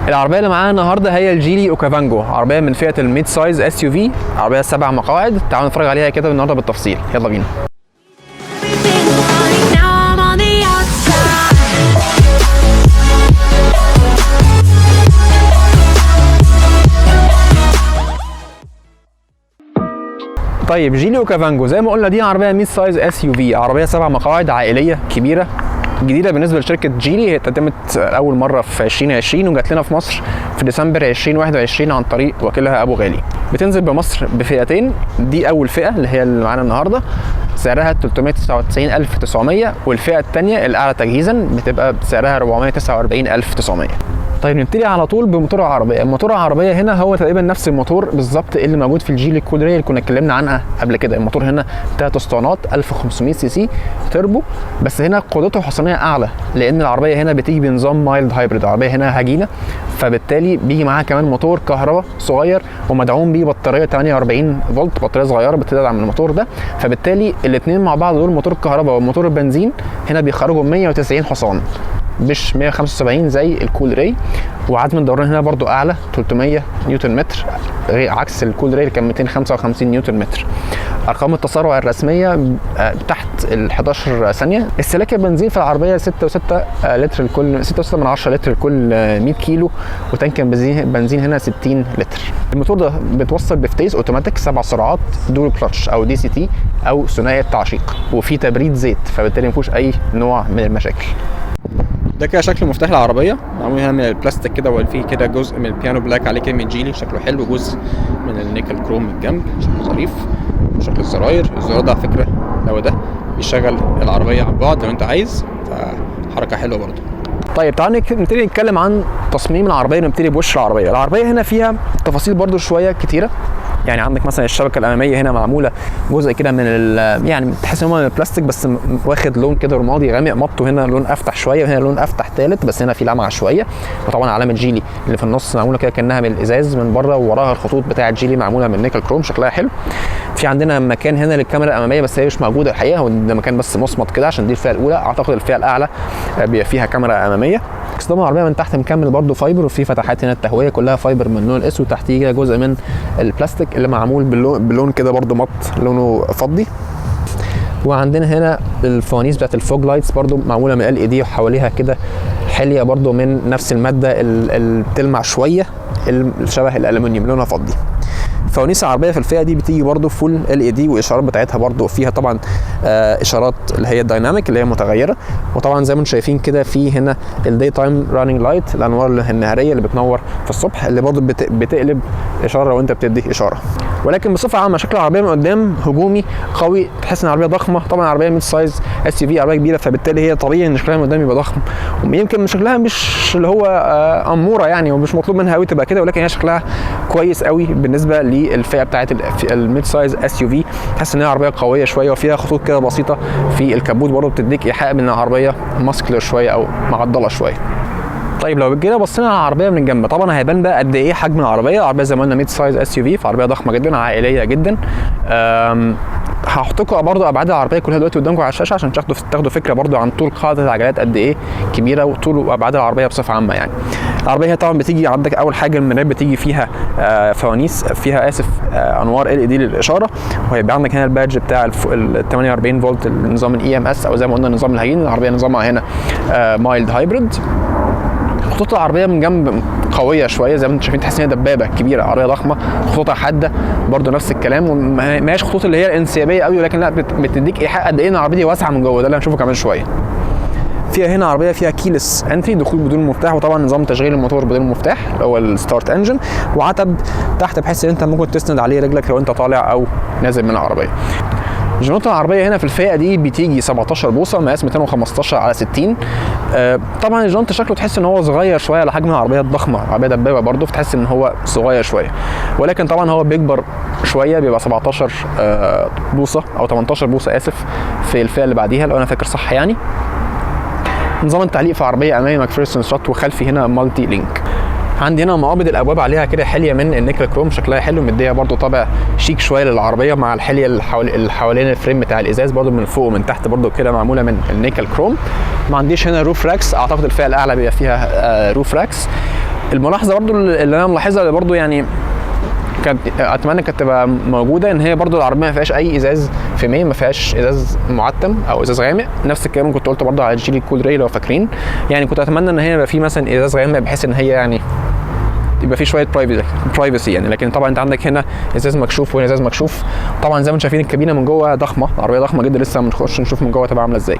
العربيه اللي معانا النهارده هي الجيلي اوكافانجو، عربيه من فئه الميد سايز اس يو في، عربيه 7 مقاعد. تعالوا نتفرج عليها كده النهارده بالتفصيل، يلا بينا. طيب جيلي اوكافانجو زي ما قلنا دي عربيه ميد سايز اس يو في، عربيه 7 مقاعد عائليه كبيره جديده بالنسبه لشركه جيلي. هي اتقدمت اول مره في 2020 وجات لنا في مصر في ديسمبر 2021 عن طريق وكيلها ابو غالي. بتنزل بمصر بفئتين، دي اول فئه اللي هي اللي معانا النهارده سعرها 399,900، والفئه الثانيه الاعلى تجهيزا بتبقى سعرها 449,900. طيب نبتدي على طول بموتور العربيه. الموتور العربيه هنا هو تقريبا نفس الموتور بالظبط اللي موجود في الجيلي كول راي اللي كنا اتكلمنا عنها قبل كده. الموتور هنا 3 اسطوانات 1500 سي سي تربو، بس هنا قدرته الحصانيه اعلى لان العربيه هنا بتيجي بنظام مايلد هايبريد، العربيه هنا هجينه، فبالتالي بيجي معاها كمان موتور كهرباء صغير ومدعوم بيه بطاريه 48 فولت، بطاريه صغيره بتدعم الموتور ده. فبالتالي الاثنين مع بعض دول موتور الكهرباء وموتور البنزين هنا بيخرجوا 190 حصان مش 175 زي الكول راي. وعزم الدوران هنا برضو اعلى 300 نيوتن متر عكس الكول راي اللي كان 255 نيوتن متر. ارقام التسارع الرسميه تحت ال 11 ثانيه. استهلاك البنزين في العربيه 6.6 لتر لكل 6.6 لتر لكل 100 كيلو، وتانك البنزين هنا 60 لتر. الموتور ده بيتوصل بفتيس اوتوماتيك 7 سرعات دول كلاتش او دي سي تي او ثنائي التعشيق، وفي تبريد زيت، فبالتالي ما فيهوش اي نوع من المشاكل. ده كده شكل مفتاح العربيه، معمول هنا من البلاستيك كده، وفيه كده جزء من البيانو بلاك عليه كلمه جيلي، شكله حلو، جزء من النيكل كروم من الجنب، شكله ظريف. شكل الزراير ده على فكره لو ده بيشغل العربيه عن بعد لو انت عايز، فحركه حلوه برضو. طيب تعالوا نبتدي نتكلم عن تصميم العربيه، نبتدي بوش العربيه. العربيه هنا فيها تفاصيل برضو شويه كتيره، يعني عندك مثلا الشبكه الاماميه هنا معموله جزء كده من يعني تحس ان هو من البلاستيك بس واخد لون كده رمادي غامق، مطه هنا لون افتح شويه وهنا لون افتح ثالث، بس هنا في لمعه شويه. وطبعا علامه جيلي اللي في النص معموله كده كانها من الازاز من بره، ووراها الخطوط بتاعه جيلي معموله من نيكل كروم، شكلها حلو. في عندنا مكان هنا للكاميرا الاماميه بس هي مش موجوده الحقيقه، هو ده مكان بس مصمت كده عشان دي الفئه الاولى. اعتقد الفئه الاعلى بيبقى فيها كاميرا اماميه. اكسدام العربيه من تحت مكمل برده فايبر، وفي فتحات هنا التهويه كلها فايبر من اللون الاسود، تحتيه جزء من البلاستيك اللي معمول باللون كده برده مط لونه فضي. وعندنا هنا الفوانيس بتاعت الفوج لايتس برده معموله من ال اي دي، وحواليها كده حليه برده من نفس الماده اللي بتلمع شويه شبه الالومنيوم لونها فضي. فوانيس العربيه في الفئه دي بتيجي برده فول ال اي دي، والاشارات بتاعتها برده فيها طبعا اشارات اللي هي الدايناميك اللي هي متغيره. وطبعا زي ما انتم شايفين كده في هنا الداي تايم راننج لايت، الانوار النهاريه اللي بتنور في الصبح، اللي برده بتقلب اشاره لو انت بتدي اشاره. ولكن بصفه عامه شكل العربيه من قدام هجومي قوي، تحس ان العربيه ضخمه. طبعا العربيه ميد سايز اس يو في، عربيه كبيره، فبالتالي هي طبيعي ان شكلها من قدام يبقى ضخم. ويمكن شكلها مش اللي هو اموره يعني، ومش مطلوب منها قوي تبقى كده، ولكن هي شكلها كويس قوي بالنسبه للفئه بتاعت الميد سايز اس يو في. تحس ان هي عربيه قويه شويه، وفيها خطوط كده بسيطه في الكبوت برضه بتديك ايحاء ان العربيه ماسكلر شويه او معضله شويه. طيب لو كده بصينا على العربيه من الجنب، طبعا هيبان بقى قد ايه حجم العربيه. العربيه زي ما قلنا ميد سايز اس يو في، فعربيه ضخمه جدا عائليه جدا. هحط لكم برضه ابعاد العربيه كلها دلوقتي قدامكم على الشاشه عشان تاخدوا فكره برضه عن طول قاعده العجلات قد ايه كبيره، وطول وابعاد العربيه بصفه عامه يعني. العربيه طبعا بتيجي عندك اول حاجه المرايات بتيجي فيها فوانيس، فيها انوار ال اي دي للاشاره، وهيبقى عندك هنا البادج بتاع ال 48 فولت النظام الاي ام اس، او زي ما قلنا نظام الهجين. العربيه نظامها هنا مايلد هايبريد. خطوط العربيه من جنب قويه شويه زي ما انتم شايفين، تحس ان هي دبابه كبيره، عربيه ضخمه، خطوطها حاده برده نفس الكلام، وما هيش خطوط اللي هي الانسيابيه قوي، ولكن لا بتديك ايحاء قد ايه ان العربيه دي واسعه من جوه. ده اللي هنشوفه كمان شويه. فيها هنا عربيه فيها كيلس انتري، دخول بدون مفتاح، وطبعا نظام تشغيل الموتور بدون مفتاح اللي هو الستارت انجن، وعتب تحت بحيث ان انت ممكن تسند عليه رجلك لو انت طالع او نازل من العربيه. جنوط العربيه هنا في الفئه دي بتيجي 17 بوصه، مقاس 215 على 60. طبعا الجنط شكله تحس ان هو صغير شويه على حجم العربيه الضخمه، عربيه دبابه برده، فتحس ان هو صغير شويه، ولكن طبعا هو بيكبر شويه، بيبقى 17 بوصه او 18 بوصه اسف في الفئه اللي بعديها لو انا فاكر صح يعني. نظام التعليق في عربيه امامي ماكفيرسون سترات، وخلفي هنا مالتي لينك. عندي هنا مقابض الابواب عليها كده حليه من النيكل كروم، شكلها حلو، مديها برده طابع شيك شويه للعربيه مع الحليه اللي حوالين الفريم بتاع الازاز برده من فوق ومن تحت برده كده معموله من النيكل كروم. ما عنديش هنا روف راكس، اعتقد الفئه الاعلى بيبقى فيها روف راكس. الملاحظه برضو اللي انا ملاحظها برضو يعني كانت اتمنى كانت تبقى موجوده، ان هي برضو العربيه ما فيهاش اي ازاز فيميه، ما فيهاش ازاز معتم او ازاز غامق. نفس الكلام كنت قلت برضو على الجيلي كول ري لو فاكرين، يعني كنت اتمنى ان هي يبقى في مثلا ازاز غامق بحيث ان هي يعني يبقى في شويه برايفسي يعني. لكن طبعا انت عندك هنا ازاز مكشوف وهنا ازاز مكشوف. طبعا زي ما انتم شايفين الكابينه من جوه ضخمه، عربيه ضخمه جدا، لسه بنخش نشوف من جوه تبقى عامله ازاي.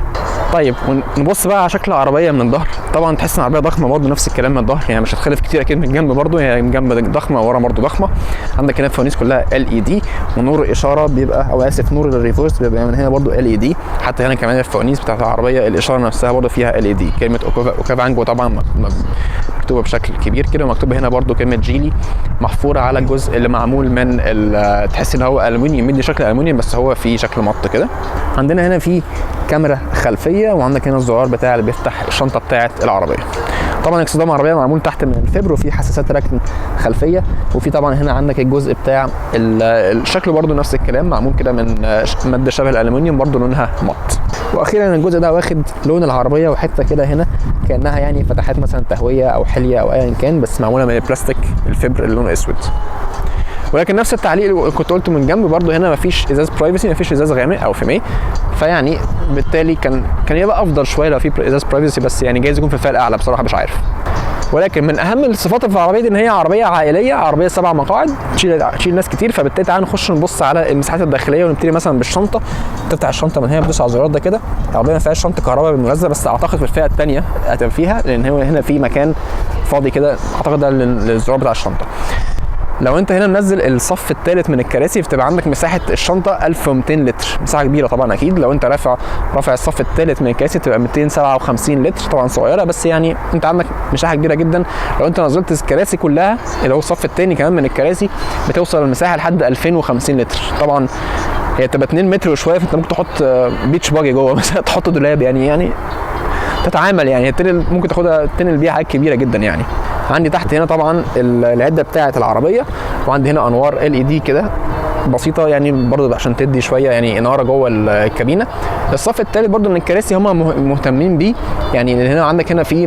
طيب ونبص بقى على شكل العربيه من الظهر. طبعا تحس ان العربيه ضخمه برضه، نفس الكلام من الظهر يعني مش هتختلف كتير اكيد. من الجنب برضه هي من جنب ضخمه ورا برضه ضخمه. عندك هنا الفوانيس كلها LED، ونور الاشاره بيبقى او اسف نور الريفرس بيبقى من هنا برضه LED. حتى هنا كمان الفوانيس بتاعت العربيه الاشاره نفسها برضه فيها LED. كلمه اوكافانجو طبعا مكتوبه بشكل كبير كده، ومكتوب هنا برضو كلمه جيلي محفوره على الجزء اللي معمول من تحس ان هو الومنيوم، مدي شكل الومنيوم بس هو في شكل مط كده. عندنا هنا في كاميرا خلفيه، وعندك هنا الزرار بتاع اللي بيفتح الشنطه بتاعه العربيه. طبعا اكسدام العربيه معمول تحت من الفبر، وفي حساسات ركن خلفيه، وفي طبعا هنا عندك الجزء بتاع الشكل برضو نفس الكلام معمول كده من ماده شبه الالومنيوم برضو لونها مط. واخيرا الجزء ده واخد لون العربيه، وحته كده هنا كانها يعني فتحات مثلا تهويه او حليه او ايا كان، بس معموله من البلاستيك الفبر اللي لونه اسود. ولكن نفس التعليق اللي كنت قلته من جنب برضو، هنا مفيش ازاز برايفسي، مفيش ازاز غامق او فيميه، فيعني بالتالي كان يبقى افضل شويه لو في ازاز برايفسي، بس يعني جايز يكون في الفئه الاعلى بصراحه مش عارف. ولكن من اهم الصفات في العربيه دي ان هي عربيه عائليه، عربيه 7 مقاعد تشيل ناس كتير. فبالتالي تعالوا نخش نبص على المساحات الداخليه، ونبتدي مثلا بالشنطه. تفتح الشنطه من هنا بتدوس على الزرار ده كده. العربيه ما فيهاش شنطه كهرباء بالمناسبه، بس اعتقد في الفئه الثانيه هتبقى فيها، لان هو هنا في مكان فاضي كده اعتقد ده للزرار بتاع الشنطه. لو انت هنا منزل الصف الثالث من الكراسي بتبقى عندك مساحه الشنطه 1200 لتر، مساحه كبيره طبعا اكيد. لو انت رافع الصف الثالث من الكراسي تبقى 257 لتر، طبعا صغيره بس يعني انت عندك مساحه كبيره جدا. لو انت نزلت الكراسي كلها اللي هو الصف الثاني كمان من الكراسي بتوصل المساحه لحد 2050 لتر. طبعا هي تبقى 2 متر وشويه، فانت ممكن تحط بيتش باجي جوه مثلا، تحط دولاب يعني تتعامل يعني ممكن تاخدها تنقل بيها حاجات كبيره جدا يعني. عندي تحت هنا طبعا العده بتاعه العربيه، وعندي هنا انوار LED كده بسيطه يعني برضو عشان تدي شويه يعني اناره جوه الكابينه. الصف الثالث برضو من الكراسي هم مهتمين بيه يعني. هنا عندك هنا في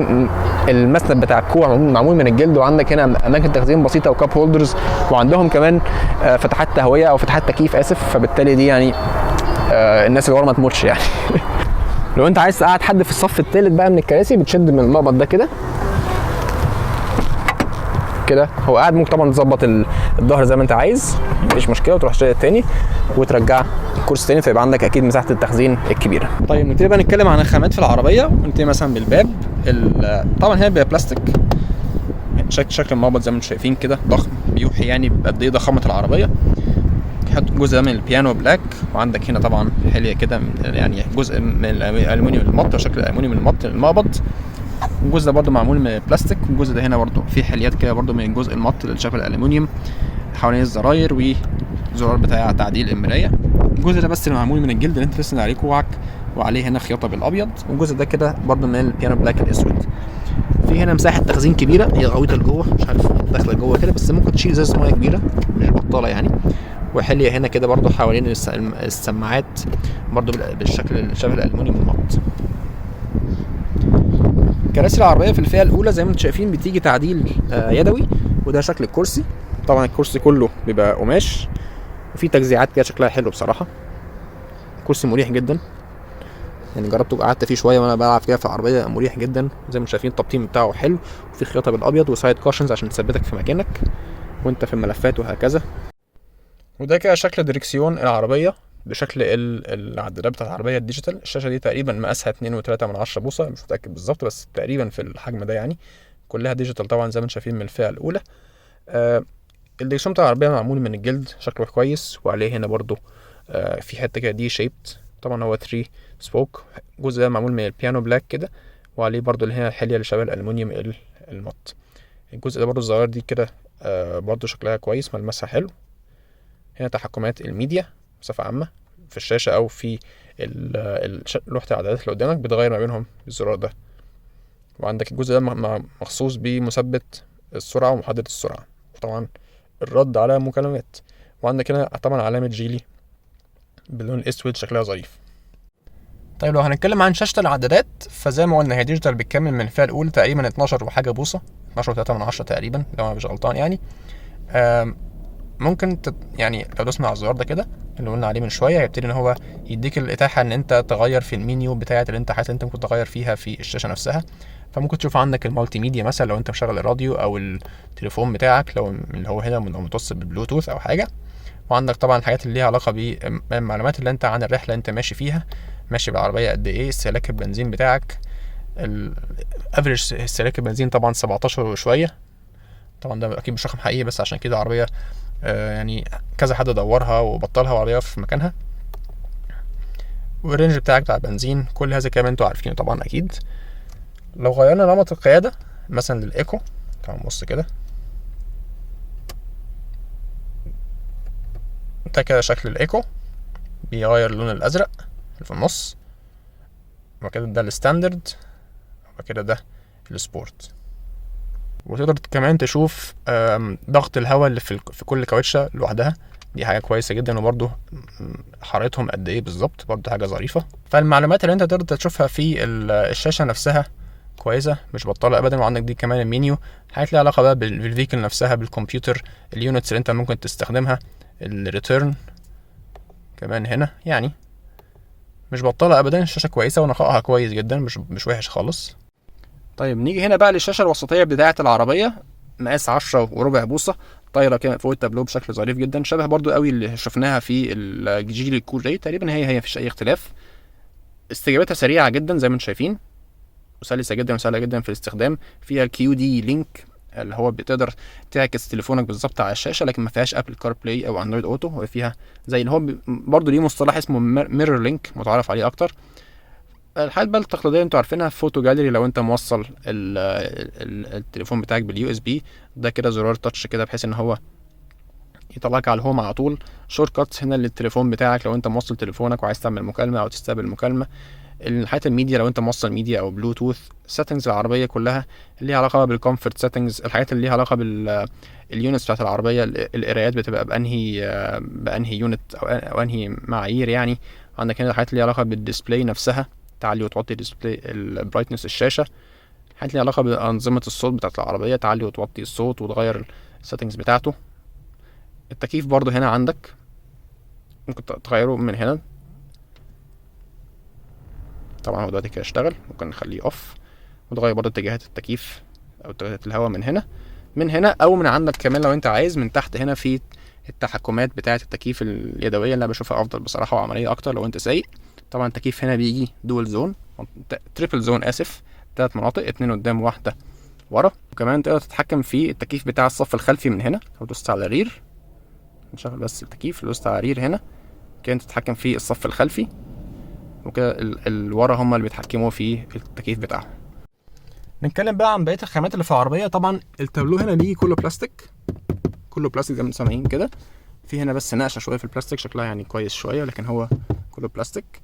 المسند بتاع الكوع معمول من الجلد، وعندك هنا اماكن تخزين بسيطه وكاب هولدرز، وعندهم كمان فتحات تهويه او فتحات تكييف اسف. فبالتالي دي يعني الناس اللي ورا ما تموتش يعني. لو انت عايز تقعد حد في الصف الثالث بقى من الكراسي بتشد من المقبض ده كده هو قاعد. ممكن طبعا تظبط الظهر زي ما انت عايز مفيش مشكله، وتروح شايل التاني وترجع الكرسي تاني، فيبقى عندك اكيد مساحه التخزين الكبيره. طيب نبتدي بقى نتكلم عن الخامات في العربيه، ونبتدي مثلا بالباب. طبعا هي بيبقى بلاستيك، شكل المقبض زي ما انتم شايفين كده ضخم، بيوحي يعني بقد ايه ضخامه العربيه. تحط جزء ده من البيانو بلاك، وعندك هنا طبعا حليه كده يعني جزء من الالومنيوم المط، شكل الالومنيوم المط المقبض. الجزء ده برده معمول من البلاستيك، والجزء ده هنا برده فيه حليات كده برده من الجزء المط اللي شكل الالومنيوم حوالين الزراير والزرار بتاع تعديل المرايه. الجزء ده بس اللي معمول من الجلد اللي انت تسند عليه كوعك، وعليه هنا خياطه بالابيض. والجزء ده كده برده من البيانو بلاك الاسود. في هنا مساحه تخزين كبيره، هي غويطه لجوه مش عارف داخله جوه كده، بس ممكن تشيل ازازه ميه كبيره مش بطاله يعني. وحليه هنا كده برده حوالين السماعات برده بالشكل شبه الالومنيوم المط. كراسي العربيه في الفئه الاولى زي ما انتم شايفين بتيجي تعديل يدوي، وده شكل الكرسي. طبعا الكرسي كله بيبقى قماش، وفي تجزيعات كده شكلها حلو بصراحه. كرسي مريح جدا يعني، جربته قعدت فيه شويه وانا بلعب كده في العربيه، مريح جدا زي ما شايفين. التبطين بتاعه حلو، وفي خياطه بالابيض وسايد كاشنز عشان تثبتك في مكانك وانت في الملفات وهكذا. وده كده شكل دريكسيون العربيه بشكل العدادات بتاعت العربيه الديجيتال. الشاشه دي تقريبا مقاسها 2.3 بوصه، مش متاكد بالظبط بس تقريبا في الحجم ده يعني. كلها ديجيتال طبعا زي ما انتم شايفين من الفئه الاولى. الدريكسيون بتاع العربيه معمول من الجلد شكله كويس، وعليه هنا برضو في حته كده دي شيبت. طبعا هو 3 سبوك. الجزء ده معمول من البيانو بلاك كده، وعليه برضو اللي هي الحليه اللي شبه الالومنيوم المط. الجزء ده برضو الزراير دي كده برضو شكلها كويس، ملمسها حلو. هنا تحكمات الميديا بصفه عامه في الشاشه او في لوحه الاعدادات اللي قدامك، بتغير ما بينهم بالزرار ده. وعندك الجزء ده مخصوص بمثبت السرعه ومحدد السرعه، وطبعا الرد على مكالمات. وعندك هنا طبعا علامه جيلي باللون الاسود شكلها ظريف. طيب لو هنتكلم عن شاشه العدادات، فزي ما قلنا هي ديجيتال بتكمل من الفئه الاولى تقريبا 12 وحاجه بوصه. 12.3 تقريبا لو انا مش غلطان يعني. ممكن يعني لو دوسنا على الزرار ده كده اللي قلنا عليه من شويه، هيبتدي ان هو يديك الاتاحه ان انت تغير في المنيو بتاعه اللي انت حاسس انت ممكن تغير فيها في الشاشه نفسها. فممكن تشوف عندك المالتي ميديا مثلا لو انت مشغل الراديو او التليفون بتاعك لو اللي هو هنا متوصل بالبلوتوث او حاجه. وعندك طبعا الحاجات اللي ليها علاقه بالمعلومات اللي انت عن الرحله اللي انت ماشي فيها، ماشي بالعربيه قد ايه، استهلاك البنزين بتاعك، الافريج استهلاك البنزين طبعا 17 وشويه. طبعا ده اكيد مش رقم حقيقي بس عشان كده عربيه يعني كذا حد دورها وبطلها وعربيه في مكانها. والرينج بتاعك بتاع البنزين، كل هذا الكلام انتوا عارفينه طبعا اكيد. لو غيرنا نمط القياده مثلا للايكو، تعالوا نبص كده، ده كده شكل الايكو، بيغير اللون الازرق اللي في النص، وبعد كده ده الستاندرد، وبعد كده ده السبورت. وتقدر كمان تشوف ضغط الهواء اللي في كل كاوتشه لوحدها، دي حاجه كويسه جدا. وبرده حرارتهم قد ايه بالظبط، برده حاجه ظريفه. فالمعلومات اللي انت تقدر تشوفها في الشاشه نفسها كويسه مش بطاله ابدا. وعندك دي كمان المنيو، حاجات ليها علاقه بقى بالفيكل نفسها، بالكمبيوتر، اليونتس اللي انت ممكن تستخدمها، الريتيرن كمان هنا، يعني مش بطاله ابدا. الشاشه كويسه ونقائها كويس جدا، مش وحش خالص. طيب نيجي هنا بقى للشاشه الوسطيه بتاعه العربيه، مقاس 10.25 بوصه، طايره كده فوق التابلو بشكل ظريف جدا، شبه برضو قوي اللي شفناها في الجيل الكول جاي تقريبا، هي مفيش اي اختلاف. استجابتها سريعه جدا زي ما انتم شايفين، وسلسه جدا وسهله جدا في الاستخدام. فيها الكيو دي لينك اللي هو بتقدر تعكس تليفونك بالظبط على الشاشه، لكن ما فيهاش ابل كار بلاي او اندرويد اوتو. هو فيها زي اللي هو برضو ليه مصطلح اسمه ميرور لينك متعارف عليه اكتر. الحاجات بقى التقليديه انتوا عارفينها، فوتو جاليري لو انت موصل التليفون بتاعك باليو اس بي، ده كده زرار تاتش كده بحيث ان هو يطلعك على الهوم على طول. شورت كاتس هنا للتليفون بتاعك لو انت موصل تليفونك وعايز تعمل مكالمه او تستقبل مكالمه. الحاجات الميديا لو انت موصل ميديا او بلوتوث. سيتنجز العربيه كلها اللي ليها علاقه بالكومفورت سيتنجز، الحاجات اللي ليها علاقه باليونتس بتاعت العربيه، القرايات بتبقى بانهي يونت او انهي معايير يعني. عندك هنا الحاجات اللي ليها علاقه بالديسبلاي نفسها، تعلي وتوطي الديسبلاي البرايتنس الشاشه. حاجات ليها علاقه بانظمه الصوت بتاعت العربيه، تعلي وتوطي الصوت وتغير السيتنجز بتاعته. التكييف برضو هنا عندك ممكن تغيره من هنا، طبعا هو دلوقتي كده اشتغل، ممكن نخليه اوف. وتغير برضو اتجاهات التكييف او اتجاهات الهواء من هنا او من عندك كمان لو انت عايز من تحت هنا في التحكمات بتاعه التكييف اليدويه اللي انا بشوفها افضل بصراحه وعمليه اكتر لو انت سايق. طبعا التكييف هنا بيجي دول زون، تريبل زون اسف، 3 مناطق، 2 قدام وواحده ورا. وكمان تقدر تتحكم في التكييف بتاع الصف الخلفي من هنا. لو دوست على رير، نشغل بس التكييف، لو دوست على رير هنا كده تتحكم في الصف الخلفي، وكده الورا هم اللي بيتحكموا في التكييف بتاعهم. نتكلم بقى عن بقيه الخامات اللي في العربيه. طبعا التابلو هنا بيجي كله بلاستيك، كله بلاستيك زي ما انتم سامعين كده. في هنا بس نقشه شويه في البلاستيك شكلها يعني كويس شويه، لكن هو كله بلاستيك.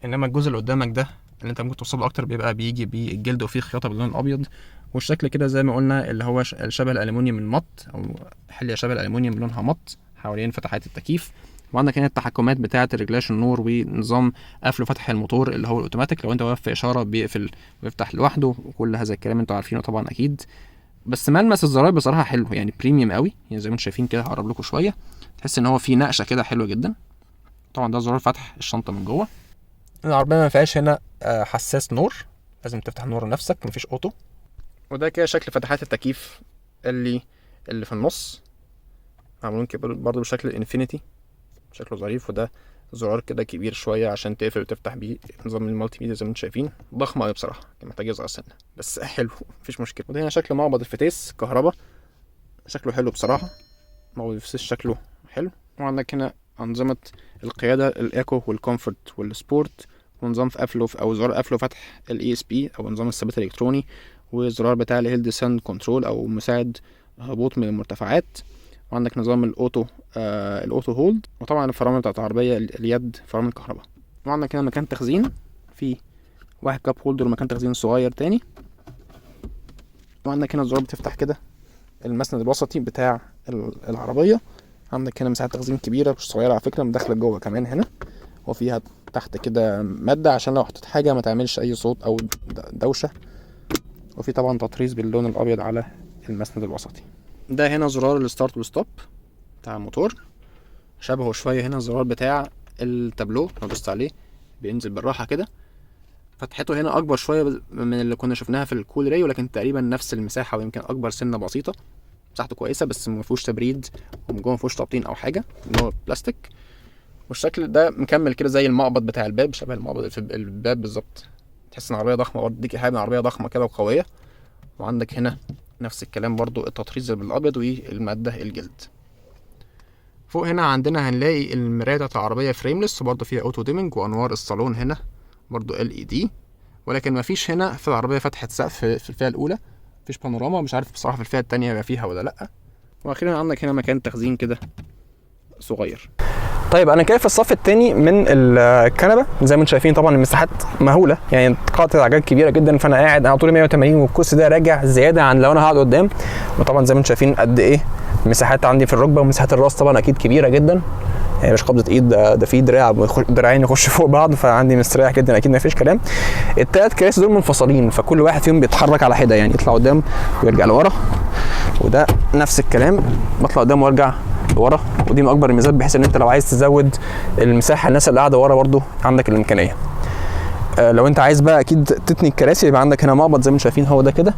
انما الجزء اللي قدامك ده اللي انت ممكن توصله اكتر بيجي بالجلد وفيه خياطه باللون الابيض، والشكل كده زي ما قلنا اللي هو شبه الالومنيوم المط، او حليه شبه الالومنيوم لونها مط حوالين فتحات التكييف. وعندك هنا التحكمات بتاعه ريجلاش النور ونظام قفل وفتح الموتور اللي هو الاوتوماتيك، لو انت واقف في اشاره بيقفل ويفتح لوحده، وكل هذا الكلام انتوا عارفينه طبعا اكيد. بس ملمس الزراير بصراحه حلو، يعني بريميوم قوي، يعني زي ما انتم شايفين كده. هقرب لكم شويه، تحس ان هو في نقشه كده حلوه جدا. طبعا ده زرار فتح الشنطه من جوه. العربيه ما فيهاش هنا حساس نور، لازم تفتح النور نفسك، مفيش اوتو. وده كده شكل فتحات التكييف اللي في النص، معمولين كده برضه بشكل الانفينيتي، شكله ظريف. وده زرار كده كبير شويه عشان تقفل وتفتح بيه، نظام المالتي ميديا زي ما انتم شايفين. ضخم قوي بصراحه، كان محتاج يصغر سنه بس حلو مفيش مشكله. وده هنا شكل مقبض الفتيس كهرباء، شكله حلو بصراحه، مقبض الفتيس شكله حلو. وعندك هنا انظمه القياده، الايكو والكومفورت والسبورت، ونظام في قفل او زرار قفل وفتح الاي اس بي او نظام الثبات الالكتروني، والزرار بتاع الهيل ديسند كنترول او مساعد هبوط من المرتفعات. وعندك نظام الاوتو هولد، وطبعا الفرامل بتاعت العربيه اليد فرامل كهرباء. وعندك هنا مكان تخزين، في واحد كاب هولدر ومكان تخزين صغير تاني. وعندك هنا الزرار بتفتح كده المسند الوسطي بتاع العربيه. عندك هنا مساحه تخزين كبيره مش صغيره على فكره، مدخله جوه كمان هنا، وفيها تحت كده ماده عشان لو حطيت حاجه ما تعملش اي صوت او دوشه. وفي طبعا تطريز باللون الابيض على المسند الوسطي. ده هنا زرار الستارت والستوب بتاع الموتور، شبهه شويه هنا الزرار بتاع التابلو، لو دوست عليه بينزل بالراحه كده. فتحته هنا اكبر شويه من اللي كنا شفناها في الكول راي، ولكن تقريبا نفس المساحه ويمكن اكبر سنه بسيطه. مساحته كويسه بس ما فيهوش تبريد، ومن جوه ما فيهوش تبطين او حاجه، نوع بلاستيك. والشكل ده مكمل كده زي المقبض بتاع الباب، شبه المقبض في الباب بالظبط. تحس ان العربيه ضخمه برضه، ديك حاجه عربيه ضخمه كده وقويه. وعندك هنا نفس الكلام برضه، التطريز بالابيض والماده الجلد. فوق هنا عندنا هنلاقي المرايه بتاعت العربيه فريملس، وبرضه فيها اوتو ديمنج، وانوار الصالون هنا برضه LED. ولكن مفيش هنا في العربيه فتحه سقف في الفئه الاولى، مفيش بانوراما. مش عارف بصراحه في الفئه الثانيه هيبقى فيها ولا لا. واخيرا عندك هنا مكان تخزين كده صغير. طيب انا كده في الصف الثاني من الكنبه، زي ما انتم شايفين طبعا المساحات مهوله، يعني قاعده عجل كبيره جدا. فانا قاعد على طول 180، والكرسي ده راجع زياده عن لو انا هقعد قدام. وطبعا زي ما انتم شايفين قد ايه المساحات عندي في الركبه، ومساحه الراس طبعا اكيد كبيره جدا، يعني مش قبضه ايد، ده في دراعين يخش فوق بعض، فعندي مستريح جدا اكيد ما فيش كلام. الثلاث كراسي دول منفصلين، فكل واحد فيهم بيتحرك على حده، يعني يطلع قدام ويرجع لورا. وده نفس الكلام، بطلع قدام وارجع لورا. ودي من اكبر الميزات، بحيث ان انت لو عايز تزود المساحه الناس اللي قاعده ورا برضو عندك الامكانيه. لو انت عايز بقى اكيد تتني الكراسي، يبقى عندك هنا مقبض زي ما انتم شايفين، هو ده كده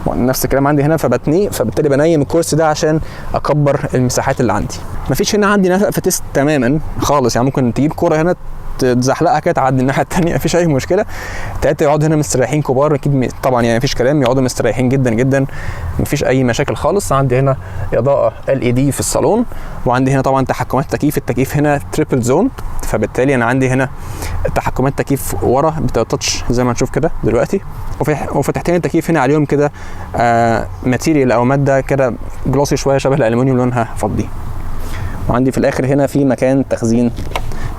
نفس الكلام عندي هنا، فبتنيه، فبالتالي بنيم الكرسي ده عشان اكبر المساحات اللي عندي. مفيش هنا عندي نفق تيست تماما خالص، يعني ممكن تجيب كوره هنا تزحلقها كده تعدي الناحيه الثانيه، مفيش اي مشكله. التلاته يقعدوا هنا مستريحين كبار اكيد طبعا، يعني مفيش كلام، يقعدوا مستريحين جدا جدا، مفيش اي مشاكل خالص. عندي هنا اضاءه LED في الصالون، وعندي هنا طبعا تحكمات تكييف. التكييف هنا تريبل زون، فبالتالي انا عندي هنا تحكمات تكييف ورا بتاتش زي ما هنشوف كده دلوقتي. وفتحتين التكييف هنا عليهم كده ماتيريال او ماده كده جلوسي شويه شبه الالومنيوم، لونها فضي. وعندي في الاخر هنا في مكان تخزين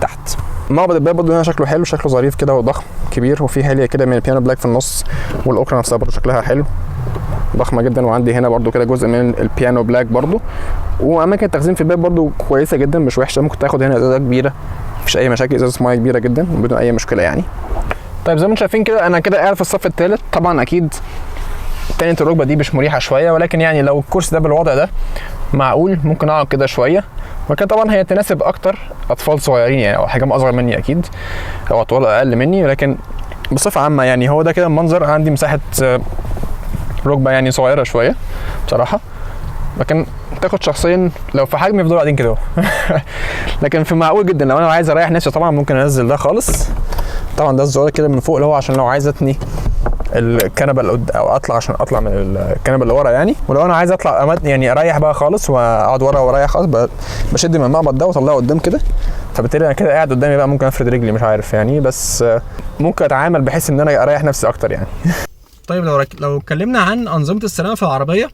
تحت. مقبض الباب برضه هنا شكله حلو، شكله ظريف كده وضخم كبير، وفي هاليه كده من البيانو بلاك في النص، والاوكرا نفسها برضه شكلها حلو ضخمه جدا. وعندي هنا برضه كده جزء من البيانو بلاك برضه. واماكن التخزين في الباب برضه كويسه جدا، مش وحشه. ممكن تاخد هنا ازازه كبيره، مفيش اي مشاكل، ازازه ميه كبيره جدا بدون اي مشكله يعني. طيب زي ما انتم شايفين كده انا كده قاعد في الصف الثالث. طبعا اكيد تانية الركبه دي مش مريحه شويه، ولكن يعني لو الكرسي ده بالوضع ده معقول ممكن اقعد كده شويه. ولكن طبعا هي تناسب اكتر اطفال صغيرين يعني، او حجم اصغر مني اكيد، او اطفال اقل مني. ولكن بصفه عامه يعني هو ده كده المنظر. عندي مساحه ركبه يعني صغيره شويه بصراحه، لكن تاخد شخصين لو في حجمي يفضلوا قاعدين كده لكن في معقول جدا لو انا عايز اريح نفسي طبعا ممكن انزل ده خالص. طبعا ده الزرار كده من فوق اللي هو عشان لو عايز اتني الكنبه اللي او اطلع، عشان اطلع من الكنبه اللي ورا يعني. ولو انا عايز اطلع يعني اريح بقى خالص واقعد ورا واريح خالص، بشد من المقبض ده واطلعه قدام كده. فبالتالي انا كده قاعد قدامي بقى، ممكن افرد رجلي مش عارف يعني، بس ممكن اتعامل بحيث ان انا اريح نفسي اكتر يعني طيب لو اتكلمنا عن انظمه السلامه في العربيه،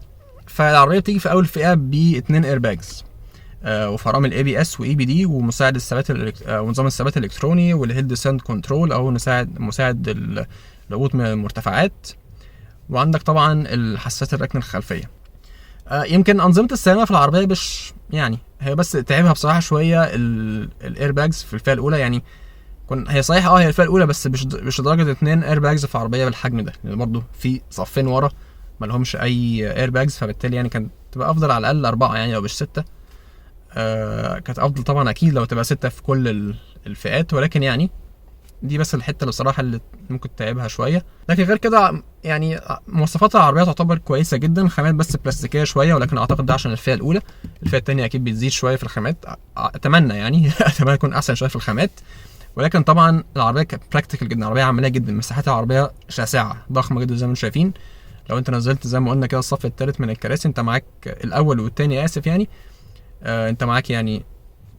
فالعربيه بتيجي في اول فئه ب2 ايرباجز، وفرامل ABS وEBD، ومساعد الثبات ونظام الثبات الالكتروني، والهيل ديسنت كنترول او مساعد الهبوط من المرتفعات. وعندك طبعا الحساسات الركن الخلفيه. يمكن انظمه السلامه في العربيه مش يعني، هي بس تعبها بصراحه شويه الايرباجز في الفئه الاولى يعني. هي صحيح هي الفئه الاولى، بس مش لدرجه 2 ايرباجز في عربيه بالحجم ده، لان برضه في صفين ورا ما لهمش اي ايرباجز، فبالتالي يعني كانت تبقى افضل على الاقل 4 يعني لو مش 6. كانت افضل طبعا اكيد لو تبقى 6 في كل الفئات، ولكن يعني دي بس الحته اللي بصراحه اللي ممكن تعبها شويه. لكن غير كده يعني مواصفات العربيه تعتبر كويسه جدا. خامات بس بلاستيكيه شويه، ولكن اعتقد ده عشان الفئه الاولى. الفئه الثانيه اكيد بتزيد شويه في الخامات، اتمنى يعني اتمنى يكون احسن شويه في الخامات. ولكن طبعا العربيه براكتيكال جدا، عربيه عمليه جدا، مساحات العربيه شاسعه ضخمه جدا زي ما انتم شايفين. لو انت نزلت زي ما قلنا كده الصف الثالث من الكراسي، انت معاك الاول والثاني اسف يعني، انت معاك يعني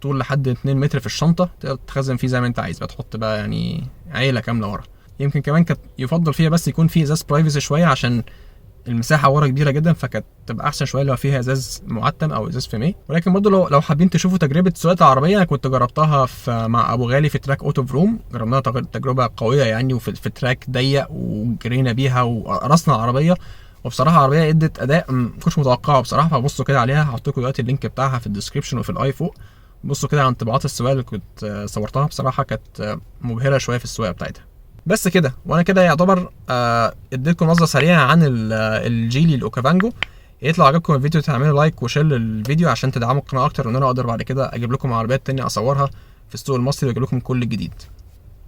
طول لحد 2 متر في الشنطه، تقدر تخزن فيه زي ما انت عايز بقى، تحط بقى يعني عيله كامله ورا. يمكن كمان كانت يفضل فيها بس يكون فيه ازاز برايفسي شويه، عشان المساحه ورا كبيره جدا، فكانت تبقى احسن شويه لو فيها ازاز معتم او ازاز فيميه. ولكن برضه لو حابين تشوفوا تجربه سواقه العربيه، انا كنت جربتها مع ابو غالي في تراك اوتو فروم. جربناها تجربه قويه يعني، وفي تراك ضيق وجرينا بيها وقرصنا العربيه، وبصراحه العربيه ادت اداء ما كنتش متوقعه بصراحه. فبصوا كده عليها، هحط لكم دلوقتي اللينك بتاعها في الديسكربشن وفي الاي فوق. بصوا كده على انطباعات السواقه اللي كنت صورتها، بصراحه كانت مبهره شويه في السواقه بتاعتها. بس كده، وانا كده يعتبر اديتكم نظره سريعه عن الجيلي الاوكافانجو. يا ريت لو عجبكم الفيديو تعملوا لايك وشير للفيديو عشان تدعموا القناه اكتر، وان انا اقدر بعد كده اجيب لكم عربيات تانية اصورها في السوق المصري واجيب لكم كل الجديد.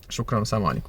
شكرا والسلام عليكم.